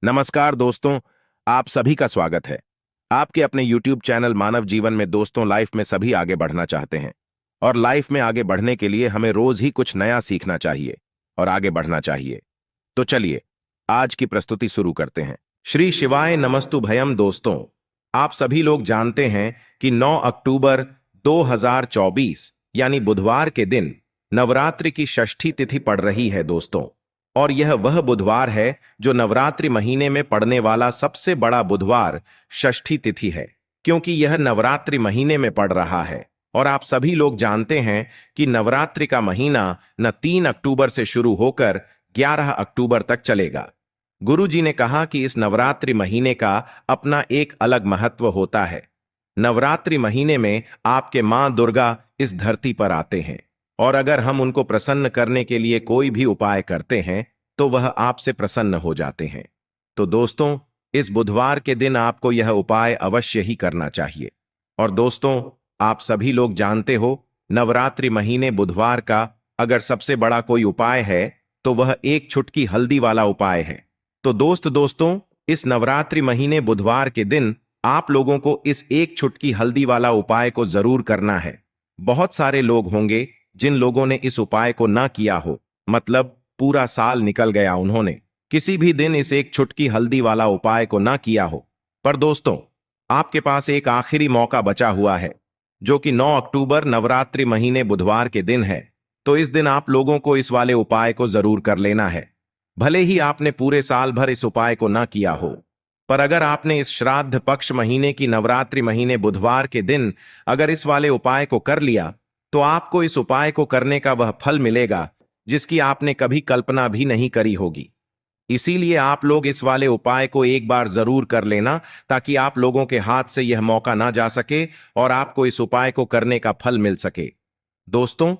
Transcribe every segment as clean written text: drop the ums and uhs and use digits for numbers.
नमस्कार दोस्तों, आप सभी का स्वागत है। आपके अपने YouTube चैनल मानव जीवन में दोस्तों, लाइफ में सभी आगे बढ़ना चाहते हैं और लाइफ में आगे बढ़ने के लिए हमें रोज ही कुछ नया सीखना चाहिए और आगे बढ़ना चाहिए। तो चलिए आज की प्रस्तुति शुरू करते हैं। श्री शिवाय नमस्तु भयम। दोस्तों, आप सभी लोग जानते हैं कि 9 अक्टूबर 2024 यानी बुधवार के दिन नवरात्रि की षष्ठी तिथि पड़ रही है दोस्तों। और यह वह बुधवार है जो नवरात्रि महीने में पड़ने वाला सबसे बड़ा बुधवार षष्ठी तिथि है, क्योंकि यह नवरात्रि महीने में पड़ रहा है। और आप सभी लोग जानते हैं कि नवरात्रि का महीना न 3 अक्टूबर से शुरू होकर 11 अक्टूबर तक चलेगा। गुरु जी ने कहा कि इस नवरात्रि महीने का अपना एक अलग महत्व होता है। नवरात्रि महीने में आपके मां दुर्गा इस धरती पर आते हैं और अगर हम उनको प्रसन्न करने के लिए कोई भी उपाय करते हैं तो वह आपसे प्रसन्न हो जाते हैं। तो दोस्तों, इस बुधवार के दिन आपको यह उपाय अवश्य ही करना चाहिए। और दोस्तों, आप सभी लोग जानते हो, नवरात्रि महीने बुधवार का अगर सबसे बड़ा कोई उपाय है तो वह एक चुटकी हल्दी वाला उपाय है। तो दोस्तों, इस नवरात्रि महीने बुधवार के दिन आप लोगों को इस एक चुटकी हल्दी वाला उपाय को जरूर करना है। बहुत सारे लोग होंगे जिन लोगों ने इस उपाय को ना किया हो, मतलब पूरा साल निकल गया, उन्होंने किसी भी दिन इस एक चुटकी हल्दी वाला उपाय को ना किया हो। पर दोस्तों, आपके पास एक आखिरी मौका बचा हुआ है, जो कि 9 अक्टूबर नवरात्रि महीने बुधवार के दिन है। तो इस दिन आप लोगों को इस वाले उपाय को जरूर कर लेना है। भले ही आपने पूरे साल भर इस उपाय को ना किया हो, पर अगर आपने इस श्राद्ध पक्ष महीने की नवरात्रि महीने बुधवार के दिन अगर इस वाले उपाय को कर लिया तो आपको इस उपाय को करने का वह फल मिलेगा जिसकी आपने कभी कल्पना भी नहीं करी होगी। इसीलिए आप लोग इस वाले उपाय को एक बार जरूर कर लेना, ताकि आप लोगों के हाथ से यह मौका ना जा सके और आपको इस उपाय को करने का फल मिल सके। दोस्तों,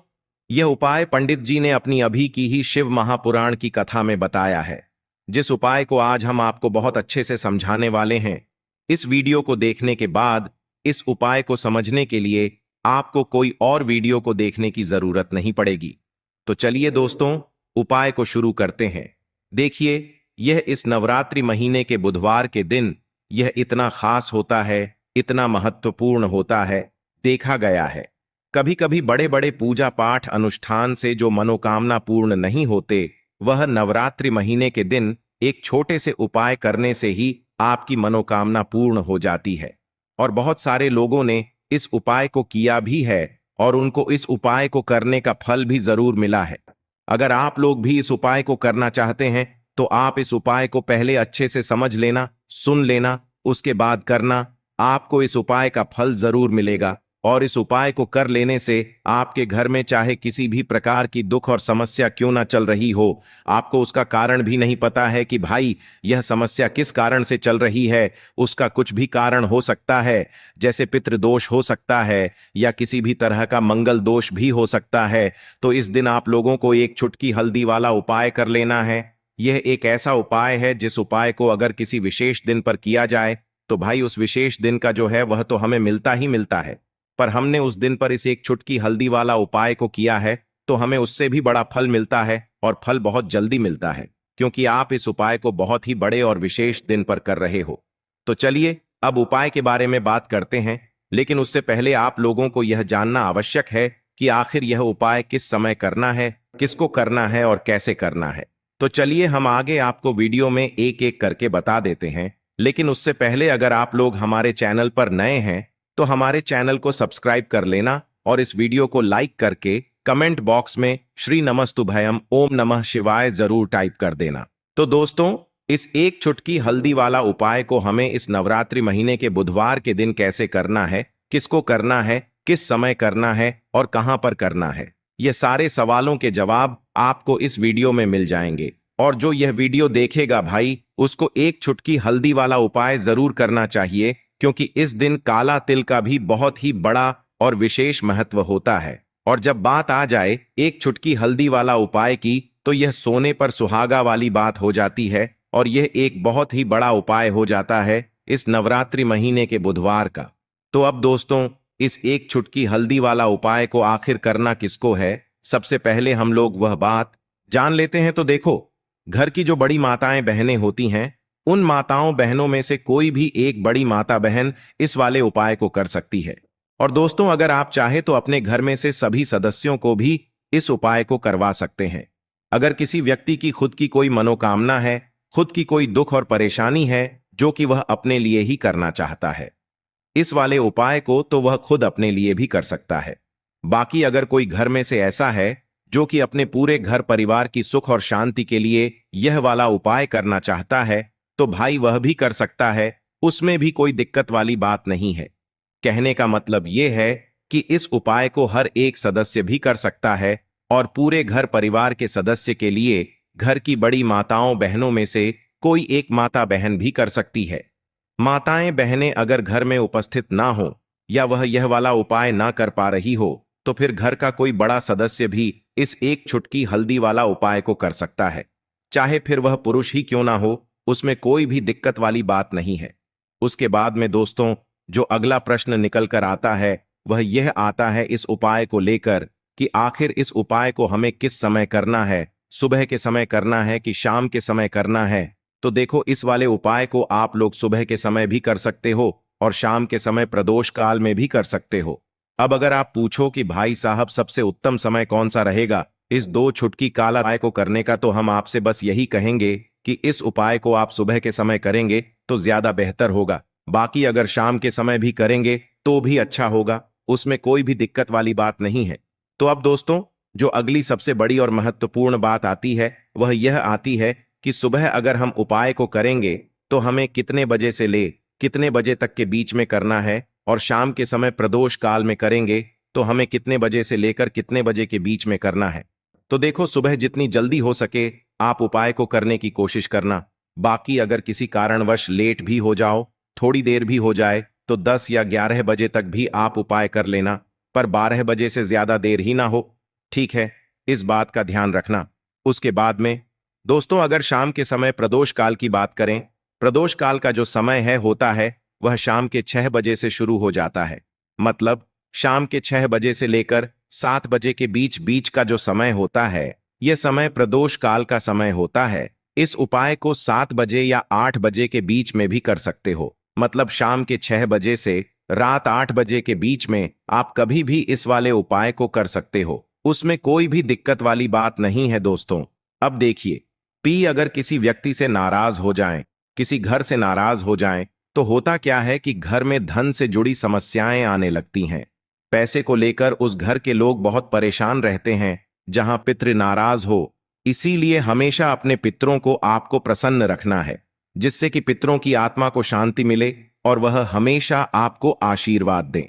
यह उपाय पंडित जी ने अपनी अभी की ही शिव महापुराण की कथा में बताया है, जिस उपाय को आज हम आपको बहुत अच्छे से समझाने वाले हैं। इस वीडियो को देखने के बाद इस उपाय को समझने के लिए आपको कोई और वीडियो को देखने की जरूरत नहीं पड़ेगी। तो चलिए दोस्तों, उपाय को शुरू करते हैं। देखिए, यह इस नवरात्रि महीने के बुधवार के दिन यह इतना खास होता है, इतना महत्वपूर्ण होता है। देखा गया है कभी कभी बड़े बड़े पूजा पाठ अनुष्ठान से जो मनोकामना पूर्ण नहीं होते, वह नवरात्रि महीने के दिन एक छोटे से उपाय करने से ही आपकी मनोकामना पूर्ण हो जाती है। और बहुत सारे लोगों ने इस उपाय को किया भी है और उनको इस उपाय को करने का फल भी जरूर मिला है। अगर आप लोग भी इस उपाय को करना चाहते हैं तो आप इस उपाय को पहले अच्छे से समझ लेना, सुन लेना, उसके बाद करना। आपको इस उपाय का फल जरूर मिलेगा और इस उपाय को कर लेने से आपके घर में चाहे किसी भी प्रकार की दुख और समस्या क्यों ना चल रही हो, आपको उसका कारण भी नहीं पता है कि भाई यह समस्या किस कारण से चल रही है, उसका कुछ भी कारण हो सकता है, जैसे पितृदोष हो सकता है या किसी भी तरह का मंगल दोष भी हो सकता है। तो इस दिन आप लोगों को एक चुटकी हल्दी वाला उपाय कर लेना है। यह एक ऐसा उपाय है जिस उपाय को अगर किसी विशेष दिन पर किया जाए तो भाई उस विशेष दिन का जो है वह तो हमें मिलता ही मिलता है, पर हमने उस दिन पर इस एक चुटकी हल्दी वाला उपाय को किया है तो हमें उससे भी बड़ा फल मिलता है और फल बहुत जल्दी मिलता है, क्योंकि आप इस उपाय को बहुत ही बड़े और विशेष दिन पर कर रहे हो। तो चलिए अब उपाय के बारे में बात करते हैं, लेकिन उससे पहले आप लोगों को यह जानना आवश्यक है कि आखिर यह उपाय किस समय करना है, किसको करना है और कैसे करना है। तो चलिए हम आगे आपको वीडियो में एक एक करके बता देते हैं, लेकिन उससे पहले अगर आप लोग हमारे चैनल पर नए हैं तो हमारे चैनल को सब्सक्राइब कर लेना और इस वीडियो को लाइक करके कमेंट बॉक्स में श्री नमस्तुभयम ओम नमः शिवाय जरूर टाइप कर देना। तो दोस्तों, इस एक चुटकी हल्दी वाला उपाय को हमें इस नवरात्रि महीने के बुधवार के दिन कैसे करना है, किसको करना है, किस समय करना है और कहां पर करना है, ये सारे सवालों के जवाब आपको इस वीडियो में मिल जाएंगे। और जो यह वीडियो देखेगा भाई, उसको एक चुटकी हल्दी वाला उपाय जरूर करना चाहिए, क्योंकि इस दिन काला तिल का भी बहुत ही बड़ा और विशेष महत्व होता है। और जब बात आ जाए एक चुटकी हल्दी वाला उपाय की, तो यह सोने पर सुहागा वाली बात हो जाती है और यह एक बहुत ही बड़ा उपाय हो जाता है इस नवरात्रि महीने के बुधवार का। तो अब दोस्तों, इस एक चुटकी हल्दी वाला उपाय को आखिर करना किसको है, सबसे पहले हम लोग वह बात जान लेते हैं। तो देखो, घर की जो बड़ी माताएं बहनें होती हैं उन माताओं बहनों में से कोई भी एक बड़ी माता बहन इस वाले उपाय को कर सकती है। और दोस्तों, अगर आप चाहे तो अपने घर में से सभी सदस्यों को भी इस उपाय को करवा सकते हैं। अगर किसी व्यक्ति की खुद की कोई मनोकामना है, खुद की कोई दुख और परेशानी है जो कि वह अपने लिए ही करना चाहता है, इस वाले उपाय को तो वह खुद अपने लिए भी कर सकता है। बाकी अगर कोई घर में से ऐसा है जो कि अपने पूरे घर परिवार की सुख और शांति के लिए यह वाला उपाय करना चाहता है, तो भाई वह भी कर सकता है, उसमें भी कोई दिक्कत वाली बात नहीं है। कहने का मतलब यह है कि इस उपाय को हर एक सदस्य भी कर सकता है और पूरे घर परिवार के सदस्य के लिए घर की बड़ी माताओं बहनों में से कोई एक माता बहन भी कर सकती है। माताएं बहनें अगर घर में उपस्थित ना हो या वह यह वाला उपाय ना कर पा रही हो, तो फिर घर का कोई बड़ा सदस्य भी इस एक चुटकी हल्दी वाला उपाय को कर सकता है। चाहे फिर वह पुरुष ही क्यों ना हो, उसमें कोई भी दिक्कत वाली बात नहीं है। उसके बाद में दोस्तों, जो अगला प्रश्न निकल कर आता है वह यह आता है इस उपाय को लेकर कि आखिर इस उपाय को हमें किस समय करना है, सुबह के समय करना है कि शाम के समय करना है। तो देखो, इस वाले उपाय को आप लोग सुबह के समय भी कर सकते हो और शाम के समय प्रदोष काल में भी कर सकते हो। अब अगर आप पूछो कि भाई साहब सबसे उत्तम समय कौन सा रहेगा इस दो छुटकी काला उपाय को करने का, तो हम आपसे बस यही कहेंगे कि इस उपाय को आप सुबह के समय करेंगे तो ज्यादा बेहतर होगा। बाकी अगर शाम के समय भी करेंगे तो भी अच्छा होगा, उसमें कोई भी दिक्कत वाली बात नहीं है। तो अब दोस्तों, जो अगली सबसे बड़ी और महत्वपूर्ण बात आती है वह यह आती है कि सुबह अगर हम उपाय को करेंगे तो हमें कितने बजे से ले कितने बजे तक के बीच में करना है, और शाम के समय प्रदोष काल में करेंगे तो हमें कितने बजे से लेकर कितने बजे के बीच में करना है। तो देखो, सुबह जितनी जल्दी हो सके आप उपाय को करने की कोशिश करना। बाकी अगर किसी कारणवश लेट भी हो जाओ, थोड़ी देर भी हो जाए, तो 10 या 11 बजे तक भी आप उपाय कर लेना, पर 12 बजे से ज्यादा देर ही ना हो। ठीक है, इस बात का ध्यान रखना। उसके बाद में दोस्तों, अगर शाम के समय प्रदोष काल की बात करें, प्रदोष काल का जो समय है होता है वह शाम के 6 बजे से शुरू हो जाता है। मतलब शाम के 6 बजे से लेकर 7 बजे के बीच बीच का जो समय होता है, यह समय प्रदोष काल का समय होता है। इस उपाय को 7 बजे या 8 बजे के बीच में भी कर सकते हो। मतलब शाम के 6 बजे से रात 8 बजे के बीच में आप कभी भी इस वाले उपाय को कर सकते हो, उसमें कोई भी दिक्कत वाली बात नहीं है दोस्तों। अब देखिए, अगर किसी व्यक्ति से नाराज हो जाएं, किसी घर से नाराज हो जाएं, तो होता क्या है कि घर में धन से जुड़ी समस्याएं आने लगती हैं। पैसे को लेकर उस घर के लोग बहुत परेशान रहते हैं जहां पितृ नाराज हो। इसीलिए हमेशा अपने पितरों को आपको प्रसन्न रखना है, जिससे कि पितरों की आत्मा को शांति मिले और वह हमेशा आपको आशीर्वाद दें।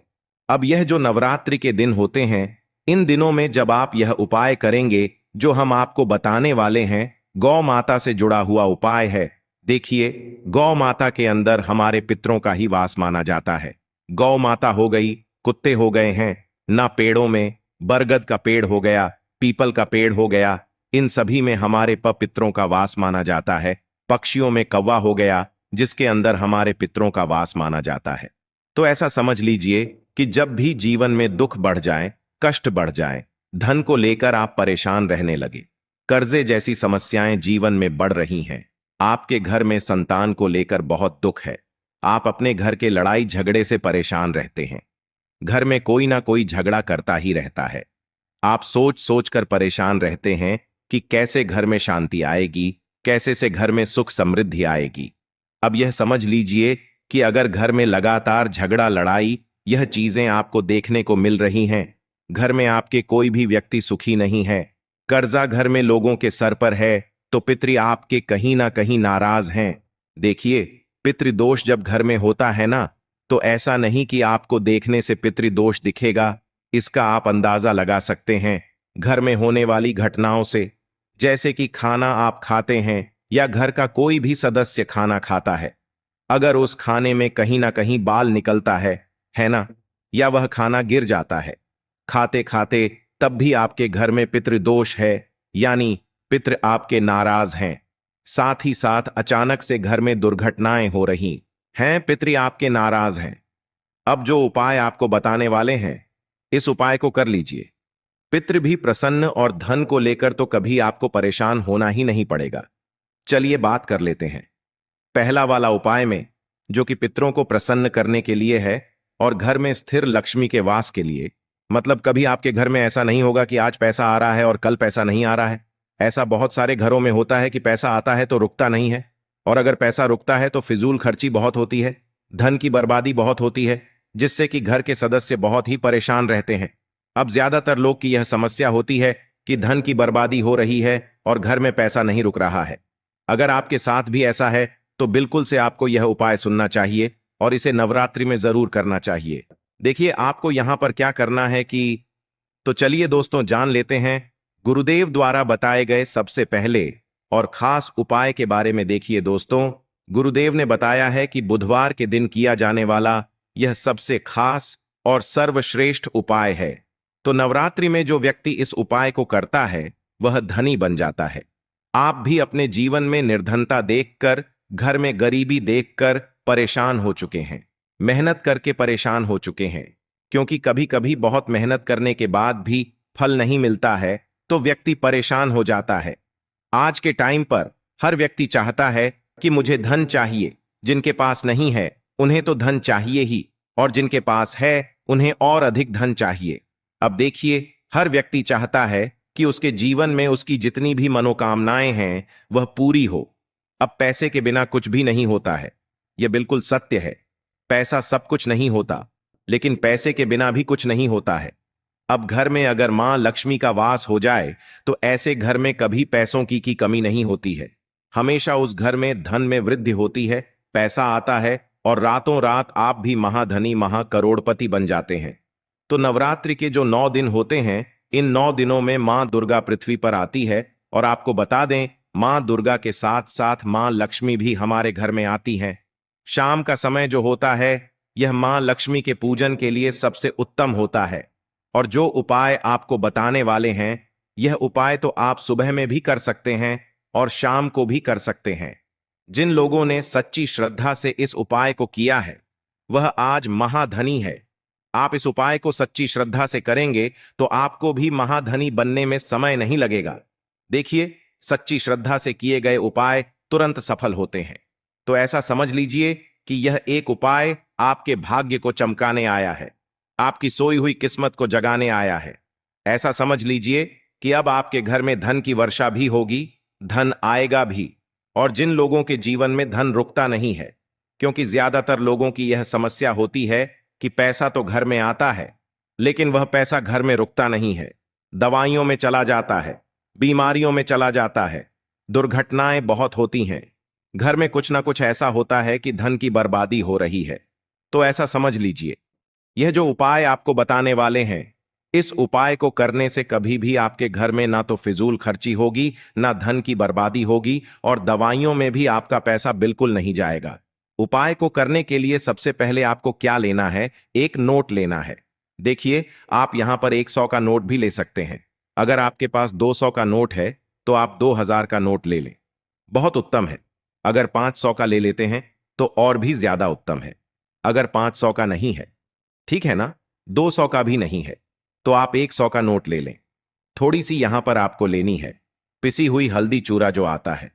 अब यह जो नवरात्रि के दिन होते हैं, इन दिनों में जब आप यह उपाय करेंगे जो हम आपको बताने वाले हैं, गौ माता से जुड़ा हुआ उपाय है। देखिए, गौ माता के अंदर हमारे पितरों का ही वास माना जाता है। गौ माता हो गई, कुत्ते हो गए हैं ना, पेड़ों में बरगद का पेड़ हो गया, पीपल का पेड़ हो गया, इन सभी में हमारे पितरों का वास माना जाता है। पक्षियों में कौवा हो गया, जिसके अंदर हमारे पितरों का वास माना जाता है। तो ऐसा समझ लीजिए कि जब भी जीवन में दुख बढ़ जाए, कष्ट बढ़ जाए, धन को लेकर आप परेशान रहने लगे, कर्जे जैसी समस्याएं जीवन में बढ़ रही हैं, आपके घर में संतान को लेकर बहुत दुख है, आप अपने घर के लड़ाई झगड़े से परेशान रहते हैं, घर में कोई ना कोई झगड़ा करता ही रहता है, आप सोच सोच कर परेशान रहते हैं कि कैसे घर में शांति आएगी, कैसे से घर में सुख समृद्धि आएगी। अब यह समझ लीजिए कि अगर घर में लगातार झगड़ा लड़ाई यह चीजें आपको देखने को मिल रही हैं, घर में आपके कोई भी व्यक्ति सुखी नहीं है, कर्जा घर में लोगों के सर पर है, तो पितृ आपके कहीं ना कहीं नाराज हैं। देखिए, पितृदोष जब घर में होता है ना, तो ऐसा नहीं कि आपको देखने से पितृदोष दिखेगा, इसका आप अंदाजा लगा सकते हैं घर में होने वाली घटनाओं से। जैसे कि खाना आप खाते हैं या घर का कोई भी सदस्य खाना खाता है, अगर उस खाने में कहीं ना कहीं बाल निकलता है ना, या वह खाना गिर जाता है खाते खाते, तब भी आपके घर में पितृदोष है, यानी पितृ आपके नाराज हैं। साथ ही साथ अचानक से घर में दुर्घटनाएं हो रही हैं, पितृ आपके नाराज हैं। अब जो उपाय आपको बताने वाले हैं, इस उपाय को कर लीजिए, पितृ भी प्रसन्न और धन को लेकर तो कभी आपको परेशान होना ही नहीं पड़ेगा। चलिए बात कर लेते हैं। पहला वाला उपाय में, जो कि पितरों को प्रसन्न करने के लिए है और घर में स्थिर लक्ष्मी के वास के लिए। मतलब कभी आपके घर में ऐसा नहीं होगा कि आज पैसा आ रहा है और कल पैसा नहीं आ रहा है। ऐसा बहुत सारे घरों में होता है कि पैसा आता है तो रुकता नहीं है, और अगर पैसा रुकता है तो फिजूल खर्ची बहुत होती है, धन की बर्बादी बहुत होती है, जिससे कि घर के सदस्य बहुत ही परेशान रहते हैं। अब ज्यादातर लोग की यह समस्या होती है कि धन की बर्बादी हो रही है और घर में पैसा नहीं रुक रहा है। अगर आपके साथ भी ऐसा है तो बिल्कुल से आपको यह उपाय सुनना चाहिए और इसे नवरात्रि में जरूर करना चाहिए। देखिए आपको यहां पर क्या करना है कि, तो चलिए दोस्तों जान लेते हैं गुरुदेव द्वारा बताए गए सबसे पहले और खास उपाय के बारे में। देखिए दोस्तों, गुरुदेव ने बताया है कि बुधवार के दिन किया जाने वाला यह सबसे खास और सर्वश्रेष्ठ उपाय है। तो नवरात्रि में जो व्यक्ति इस उपाय को करता है वह धनी बन जाता है। आप भी अपने जीवन में निर्धनता देखकर, घर में गरीबी देखकर परेशान हो चुके हैं, मेहनत करके परेशान हो चुके हैं, क्योंकि कभी कभी बहुत मेहनत करने के बाद भी फल नहीं मिलता है तो व्यक्ति परेशान हो जाता है। आज के टाइम पर हर व्यक्ति चाहता है कि मुझे धन चाहिए, जिनके पास नहीं है उन्हें तो धन चाहिए ही, और जिनके पास है उन्हें और अधिक धन चाहिए। अब देखिए, हर व्यक्ति चाहता है कि उसके जीवन में उसकी जितनी भी मनोकामनाएं हैं वह पूरी हो। अब पैसे के बिना कुछ भी नहीं होता है, यह बिल्कुल सत्य है। पैसा सब कुछ नहीं होता, लेकिन पैसे के बिना भी कुछ नहीं होता है। अब घर में अगर मां लक्ष्मी का वास हो जाए तो ऐसे घर में कभी पैसों की कमी नहीं होती है। हमेशा उस घर में धन में वृद्धि होती है, पैसा आता है और रातों रात आप भी महाधनी महाकरोड़पति बन जाते हैं। तो नवरात्रि के जो 9 दिन होते हैं, इन 9 दिनों में मां दुर्गा पृथ्वी पर आती है, और आपको बता दें मां दुर्गा के साथ साथ मां लक्ष्मी भी हमारे घर में आती हैं। शाम का समय जो होता है यह मां लक्ष्मी के पूजन के लिए सबसे उत्तम होता है। और जो उपाय आपको बताने वाले हैं, यह उपाय तो आप सुबह में भी कर सकते हैं और शाम को भी कर सकते हैं। जिन लोगों ने सच्ची श्रद्धा से इस उपाय को किया है वह आज महाधनी है। आप इस उपाय को सच्ची श्रद्धा से करेंगे तो आपको भी महाधनी बनने में समय नहीं लगेगा। देखिए, सच्ची श्रद्धा से किए गए उपाय तुरंत सफल होते हैं। तो ऐसा समझ लीजिए कि यह एक उपाय आपके भाग्य को चमकाने आया है, आपकी सोई हुई किस्मत को जगाने आया है। ऐसा समझ लीजिए कि अब आपके घर में धन की वर्षा भी होगी, धन आएगा भी। और जिन लोगों के जीवन में धन रुकता नहीं है, क्योंकि ज्यादातर लोगों की यह समस्या होती है कि पैसा तो घर में आता है लेकिन वह पैसा घर में रुकता नहीं है, दवाइयों में चला जाता है, बीमारियों में चला जाता है, दुर्घटनाएं बहुत होती हैं, घर में कुछ ना कुछ ऐसा होता है कि धन की बर्बादी हो रही है। तो ऐसा समझ लीजिए, यह जो उपाय आपको बताने वाले हैं, इस उपाय को करने से कभी भी आपके घर में ना तो फिजूल खर्ची होगी, ना धन की बर्बादी होगी, और दवाइयों में भी आपका पैसा बिल्कुल नहीं जाएगा। उपाय को करने के लिए सबसे पहले आपको क्या लेना है, एक नोट लेना है। देखिए, आप यहां पर 100 का नोट भी ले सकते हैं। अगर आपके पास 200 का नोट है तो आप 2000 का नोट ले लें, बहुत उत्तम है। अगर 500 का ले लेते हैं तो और भी ज्यादा उत्तम है। अगर 500 का नहीं है, ठीक है ना, 200 का भी नहीं है, तो आप 100 का नोट ले लें। थोड़ी सी यहां पर आपको लेनी है पिसी हुई हल्दी चूरा जो आता है।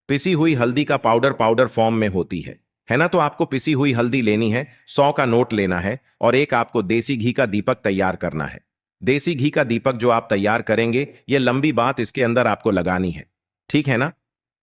पिसी हुई हल्दी का पाउडर फॉर्म में होती है ना। तो आपको पिसी हुई हल्दी लेनी है, 100 का नोट लेना है, और एक आपको देसी घी का दीपक तैयार करना है। देसी घी का दीपक जो आप तैयार करेंगे, यह लंबी बात इसके अंदर आपको लगानी है, ठीक है ना।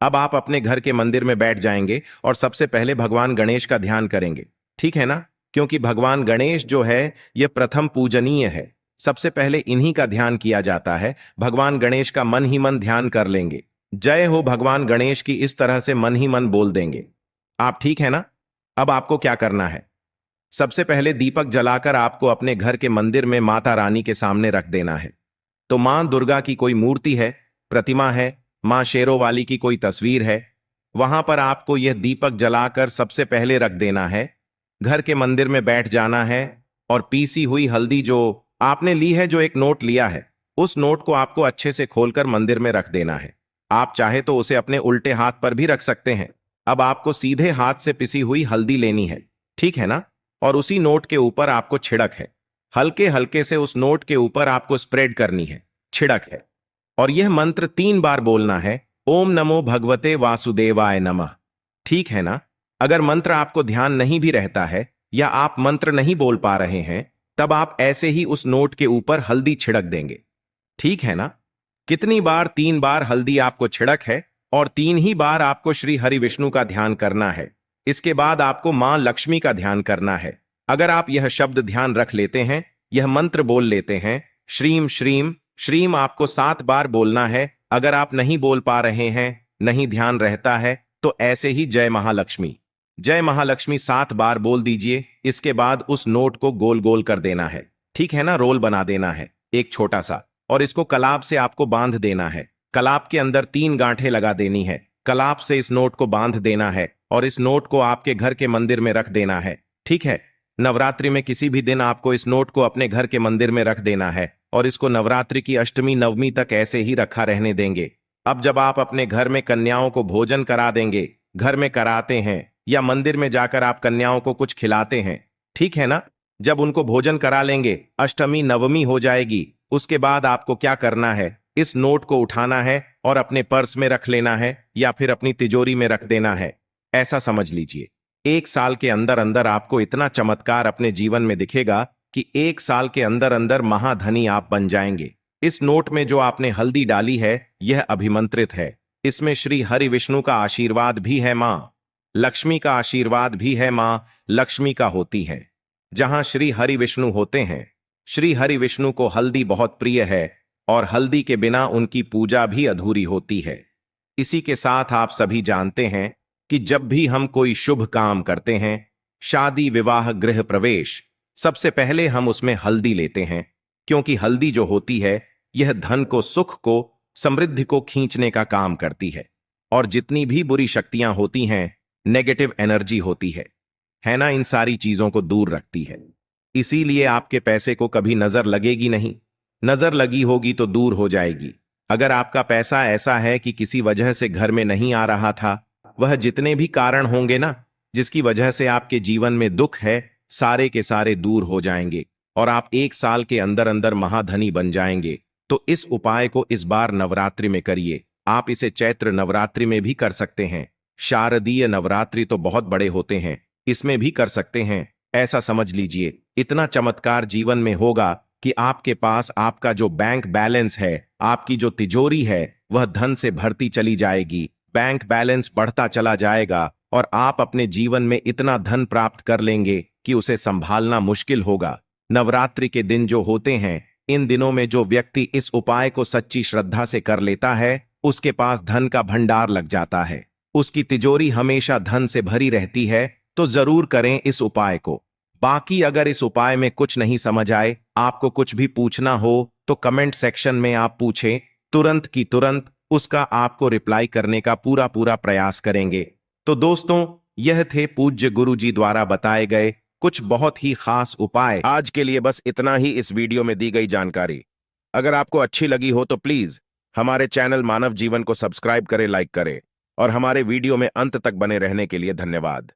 अब आप अपने घर के मंदिर में बैठ जाएंगे और सबसे पहले भगवान गणेश का ध्यान करेंगे, ठीक है ना, क्योंकि भगवान गणेश जो है यह प्रथम पूजनीय है। सबसे पहले इन्हीं का ध्यान किया जाता है। भगवान गणेश का मन ही मन ध्यान कर लेंगे, जय हो भगवान गणेश की, इस तरह से मन ही मन बोल देंगे आप, ठीक है ना। अब आपको क्या करना है, सबसे पहले दीपक जलाकर आपको अपने घर के मंदिर में माता रानी के सामने रख देना है। तो मां दुर्गा की कोई मूर्ति है, प्रतिमा है, मां शेरों वाली की कोई तस्वीर है, वहां पर आपको यह दीपक जलाकर सबसे पहले रख देना है। घर के मंदिर में बैठ जाना है और पीसी हुई हल्दी जो आपने ली है, जो एक नोट लिया है, उस नोट को आपको अच्छे से खोलकर मंदिर में रख देना है। आप चाहे तो उसे अपने उल्टे हाथ पर भी रख सकते हैं। अब आपको सीधे हाथ से पिसी हुई हल्दी लेनी है, ठीक है ना, और उसी नोट के ऊपर आपको छिड़क है, हल्के हल्के से उस नोट के ऊपर आपको स्प्रेड करनी है, छिड़क है। और यह मंत्र 3 बार बोलना है, ओम नमो भगवते वासुदेवाय नमः, ठीक है ना? अगर मंत्र आपको ध्यान नहीं भी रहता है या आप मंत्र नहीं बोल पा रहे हैं, तब आप ऐसे ही उस नोट के ऊपर हल्दी छिड़क देंगे। ठीक है ना? कितनी बार? 3 बार हल्दी आपको छिड़क है और 3 ही बार आपको श्री हरि विष्णु का ध्यान करना है। इसके बाद आपको मां लक्ष्मी का ध्यान करना है। अगर आप यह शब्द ध्यान रख लेते हैं, यह मंत्र बोल लेते हैं, श्रीम श्रीम श्रीम आपको 7 बार बोलना है। अगर आप नहीं बोल पा रहे हैं, नहीं ध्यान रहता है, तो ऐसे ही जय महालक्ष्मी 7 बार बोल दीजिए। इसके बाद उस नोट को गोल गोल कर देना है। ठीक है ना? रोल बना देना है एक छोटा सा, और इसको कलाब से आपको बांध देना है। कलाब के अंदर 3 गांठें लगा देनी है। कलाब से इस नोट को बांध देना है और इस नोट को आपके घर के मंदिर में रख देना है। ठीक है? नवरात्रि में किसी भी दिन आपको इस नोट को अपने घर के मंदिर में रख देना है और इसको नवरात्रि की अष्टमी नवमी तक ऐसे ही रखा रहने देंगे। अब जब आप अपने घर में कन्याओं को भोजन करा देंगे, घर में कराते हैं या मंदिर में जाकर आप कन्याओं को कुछ खिलाते हैं, ठीक है ना? जब उनको भोजन करा लेंगे, अष्टमी नवमी हो जाएगी। उसके बाद आपको क्या करना है? इस नोट को उठाना है और अपने पर्स में रख लेना है या फिर अपनी तिजोरी में रख देना है। ऐसा समझ लीजिए, 1 साल के अंदर अंदर आपको इतना चमत्कार अपने जीवन में दिखेगा कि 1 साल के अंदर अंदर महाधनी आप बन जाएंगे। इस नोट में जो आपने हल्दी डाली है, यह अभिमंत्रित है। इसमें श्री हरि विष्णु का आशीर्वाद भी है, मां लक्ष्मी का आशीर्वाद भी है। मां लक्ष्मी का होती है। जहां श्री हरि विष्णु होते हैं, श्री हरि विष्णु को हल्दी बहुत प्रिय है और हल्दी के बिना उनकी पूजा भी अधूरी होती है। इसी के साथ आप सभी जानते हैं कि जब भी हम कोई शुभ काम करते हैं, शादी विवाह गृह प्रवेश, सबसे पहले हम उसमें हल्दी लेते हैं, क्योंकि हल्दी जो होती है, यह धन को, सुख को, समृद्धि को खींचने का काम करती है और जितनी भी बुरी शक्तियां होती हैं, नेगेटिव एनर्जी होती है ना, इन सारी चीजों को दूर रखती है। इसीलिए आपके पैसे को कभी नजर लगेगी नहीं। नजर लगी होगी तो दूर हो जाएगी। अगर आपका पैसा ऐसा है कि किसी वजह से घर में नहीं आ रहा था, वह जितने भी कारण होंगे ना, जिसकी वजह से आपके जीवन में दुख है, सारे के सारे दूर हो जाएंगे और आप 1 साल के अंदर अंदर महाधनी बन जाएंगे। तो इस उपाय को इस बार नवरात्रि में करिए। आप इसे चैत्र नवरात्रि में भी कर सकते हैं। शारदीय नवरात्रि तो बहुत बड़े होते हैं, इसमें भी कर सकते हैं। ऐसा समझ लीजिए, इतना चमत्कार जीवन में होगा कि आपके पास आपका जो बैंक बैलेंस है, आपकी जो तिजोरी है, वह धन से भरती चली जाएगी। बैंक बैलेंस बढ़ता चला जाएगा और आप अपने जीवन में इतना धन प्राप्त कर लेंगे कि उसे संभालना मुश्किल होगा। नवरात्रि के दिन जो होते हैं, इन दिनों में जो व्यक्ति इस उपाय को सच्ची श्रद्धा से कर लेता है, उसके पास धन का भंडार लग जाता है। उसकी तिजोरी हमेशा धन से भरी रहती है। तो जरूर करें इस उपाय को। बाकी अगर इस उपाय में कुछ नहीं समझ आए, आपको कुछ भी पूछना हो, तो कमेंट सेक्शन में आप पूछें। तुरंत की तुरंत उसका आपको रिप्लाई करने का पूरा पूरा प्रयास करेंगे। तो दोस्तों, यह थे पूज्य गुरुजी द्वारा बताए गए कुछ बहुत ही खास उपाय। आज के लिए बस इतना ही इस वीडियो में दी गई जानकारी। अगर आपको अच्छी लगी हो तो प्लीज हमारे चैनल मानव जीवन को सब्सक्राइब करें, लाइक करें और हमारे वीडियो में अंत तक बने रहने के लिए धन्यवाद।